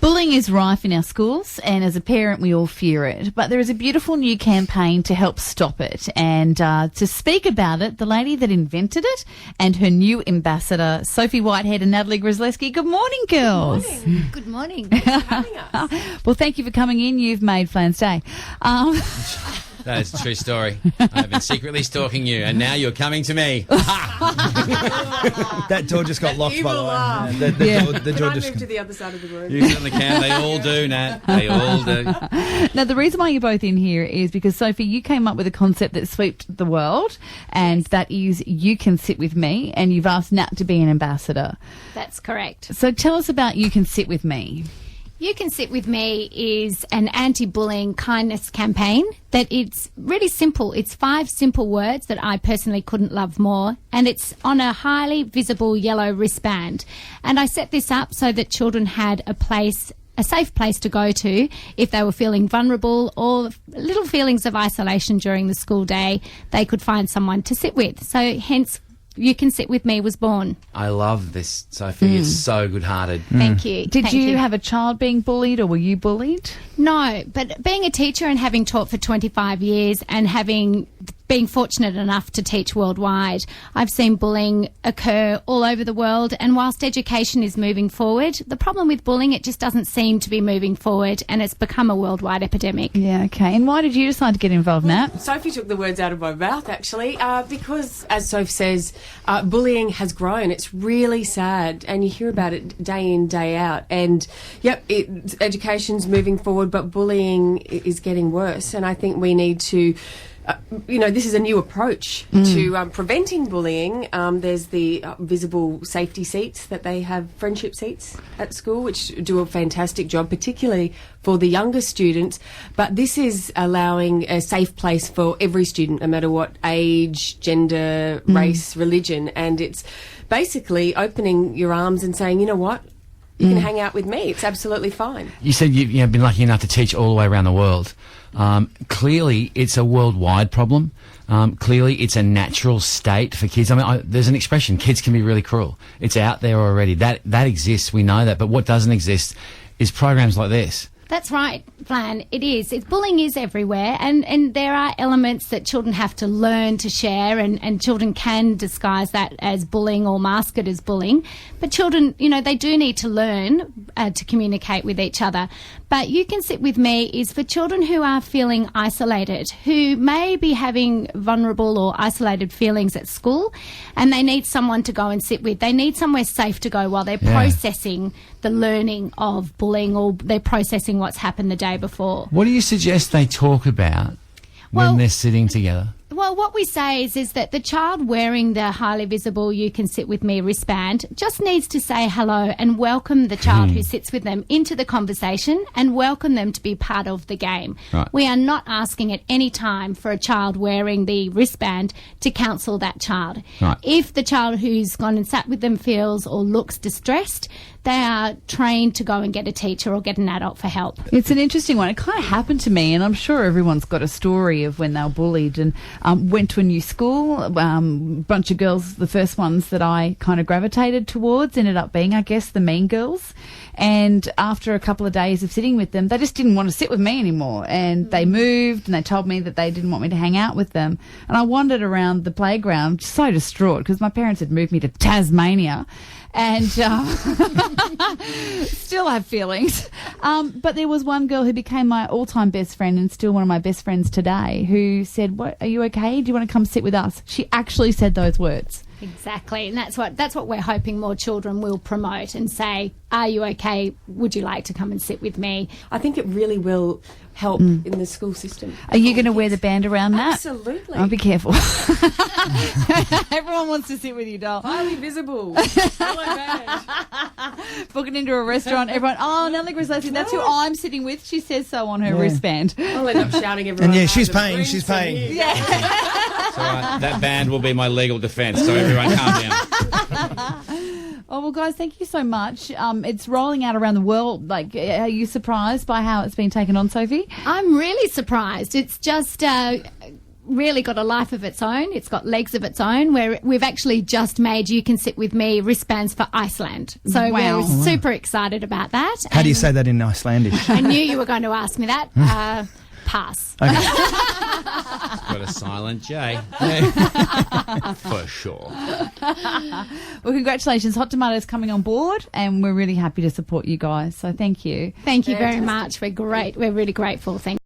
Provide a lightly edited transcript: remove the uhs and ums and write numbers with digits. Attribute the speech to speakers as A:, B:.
A: Bullying is rife in our schools, and as a parent, we all fear it. But there is a beautiful new campaign to help stop it. And to speak about it, the lady that invented it and her new ambassador, Sophie Whitehouse and Natalie Grzelewski. Good morning, girls.
B: Good morning. Good morning. Thanks for having us.
A: Well, thank you for coming in. You've made Flan's day.
C: That is a true story. I've been secretly stalking you, and now you're coming to me.
D: That door just got locked, by the way. The door
B: Can I
D: just...
B: move to the other side of the room?
C: You certainly can. They all do, Nat. They all do.
A: Now, the reason why you're both in here is because, Sophie, you came up with a concept that swept the world, and that is You Can Sit With Me, and you've asked Nat to be an ambassador.
E: That's correct.
A: So tell us about You Can Sit With Me.
E: You Can Sit With Me is an anti-bullying kindness campaign that it's really simple. It's 5 simple words that I personally couldn't love more, and it's on a highly visible yellow wristband. And I set this up so that children had a safe place to go to if they were feeling vulnerable or little feelings of isolation during the school day. They could find someone to sit with. So hence, You Can Sit With Me was born.
C: I love this, Sophie. It's so good-hearted.
E: Thank you.
A: Did you have a child being bullied, or were you bullied?
E: No, but being a teacher and having taught for 25 years and being fortunate enough to teach worldwide, I've seen bullying occur all over the world. And whilst education is moving forward, the problem with bullying, it just doesn't seem to be moving forward, and it's become a worldwide epidemic.
A: Yeah, okay. And why did you decide to get involved, Nat?
B: Sophie took the words out of my mouth, actually, because, as Sophie says, bullying has grown. It's really sad, and you hear about it day in, day out. And, education's moving forward, but bullying is getting worse. And I think we need to... this is a new approach to preventing bullying. There's the visible safety seats that they have, friendship seats at school, which do a fantastic job, particularly for the younger students. But this is allowing a safe place for every student, no matter what age, gender, race, religion. And it's basically opening your arms and saying, you know what? You can hang out with me. It's absolutely fine.
C: You said you've been lucky enough to teach all the way around the world. Clearly, it's a worldwide problem. Clearly, it's a natural state for kids. I mean, there's an expression, kids can be really cruel. It's out there already. That exists. We know that. But what doesn't exist is programs like this.
E: That's right, Flan. It is. Bullying is everywhere, and there are elements that children have to learn to share, and children can disguise that as bullying or mask it as bullying. But children, they do need to learn to communicate with each other. But You Can Sit With Me is for children who are feeling isolated, who may be having vulnerable or isolated feelings at school, and they need someone to go and sit with. They need somewhere safe to go while they're processing the learning of bullying, or they're processing what's happened the day before.
C: What do you suggest they talk about when they're sitting together?
E: Well, what we say is that the child wearing the highly visible You Can Sit With Me wristband just needs to say hello and welcome the child who sits with them into the conversation and welcome them to be part of the game.
C: Right.
E: We are not asking at any time for a child wearing the wristband to counsel that child.
C: Right.
E: If the child who's gone and sat with them feels or looks distressed, they are trained to go and get a teacher or get an adult for help.
A: It's an interesting one. It kind of happened to me, and I'm sure everyone's got a story of when they were bullied, and went to a new school. Bunch of girls, the first ones that I kind of gravitated towards ended up being, I guess, the mean girls. And after a couple of days of sitting with them, they just didn't want to sit with me anymore. And they moved, and they told me that they didn't want me to hang out with them. And I wandered around the playground so distraught because my parents had moved me to Tasmania. And still have feelings. But there was one girl who became my all-time best friend and still one of my best friends today who said, "What, are you okay? Do you want to come sit with us?" She actually said those words.
E: Exactly, and that's what we're hoping more children will promote and say, "Are you okay? Would you like to come and sit with me?"
B: I think it really will help in the school system.
A: Are you going to wear the band around that?
B: Absolutely.
A: Oh, be careful. Everyone wants to sit with you, doll.
B: Highly visible. Hello, band.
A: Booking into a restaurant, everyone, Natalie Grzelewski, that's who I'm sitting with. She says so on her wristband.
B: I'll end up shouting everyone.
D: And she's paying. She's paying.
A: Yeah.
C: It's all right. That band will be my legal defence, so everyone calm down.
A: Oh, well, guys, thank you so much. It's rolling out around the world. Like, are you surprised by how it's been taken on, Sophie?
E: I'm really surprised. It's just really got a life of its own. It's got legs of its own, where we've actually just made You Can Sit With Me wristbands for Iceland. So
A: Wow.
E: we're super excited about that.
D: How do you
E: And
D: say that in Icelandic?
E: I knew you were going to ask me that. Pass.
C: Got a silent J. For sure.
A: Well, congratulations. Hot Tomatoes coming on board, and we're really happy to support you guys. So thank you.
E: Thank you very much. We're great. We're really grateful. Thank